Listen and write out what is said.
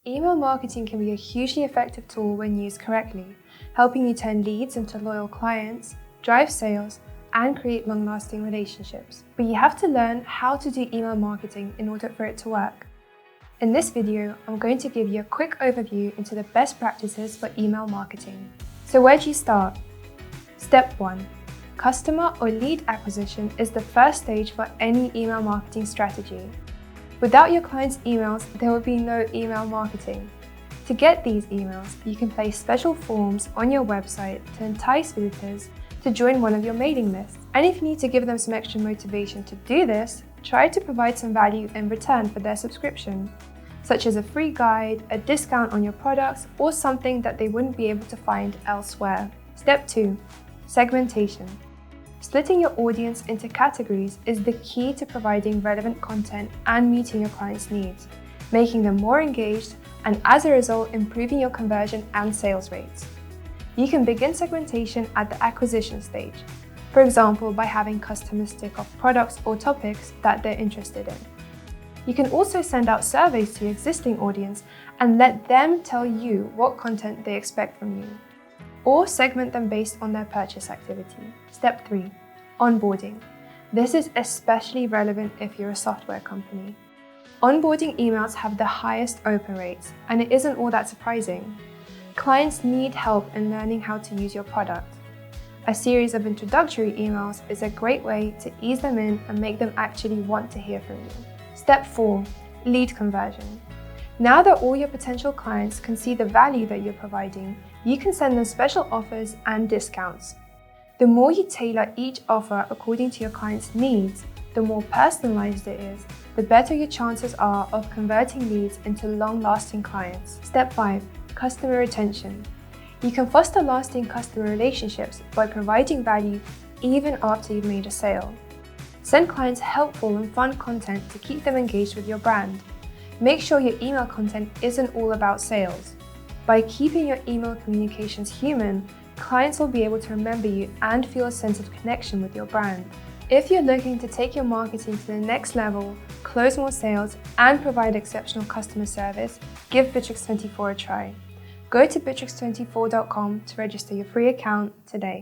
Email marketing can be a hugely effective tool when used correctly, helping you turn leads into loyal clients, drive sales, and create long-lasting relationships. But you have to learn how to do email marketing in order for it to work. In this video, I'm going to give you a quick overview into the best practices for email marketing. So where do you start? Step 1. Customer or lead acquisition is the first stage for any email marketing strategy. Without your clients' emails, there will be no email marketing. To get these emails, you can place special forms on your website to entice visitors to join one of your mailing lists. And if you need to give them some extra motivation to do this, try to provide some value in return for their subscription, such as a free guide, a discount on your products, or something that they wouldn't be able to find elsewhere. Step 2. Segmentation. Splitting your audience into categories is the key to providing relevant content and meeting your clients' needs, making them more engaged, and as a result, improving your conversion and sales rates. You can begin segmentation at the acquisition stage, for example, by having customers tick off products or topics that they're interested in. You can also send out surveys to your existing audience and let them tell you what content they expect from you, or segment them based on their purchase activity. Step 3. Onboarding. This is especially relevant if you're a software company. Onboarding emails have the highest open rates, and it isn't all that surprising. Clients need help in learning how to use your product. A series of introductory emails is a great way to ease them in and make them actually want to hear from you. Step 4. Lead conversion. Now that all your potential clients can see the value that you're providing, you can send them special offers and discounts. The more you tailor each offer according to your client's needs, the more personalized it is, the better your chances are of converting leads into long-lasting clients. Step 5. Customer retention. You can foster lasting customer relationships by providing value even after you've made a sale. Send clients helpful and fun content to keep them engaged with your brand. Make sure your email content isn't all about sales. By keeping your email communications human, clients will be able to remember you and feel a sense of connection with your brand. If you're looking to take your marketing to the next level, close more sales, and provide exceptional customer service, give Bitrix24 a try. Go to bitrix24.com to register your free account today.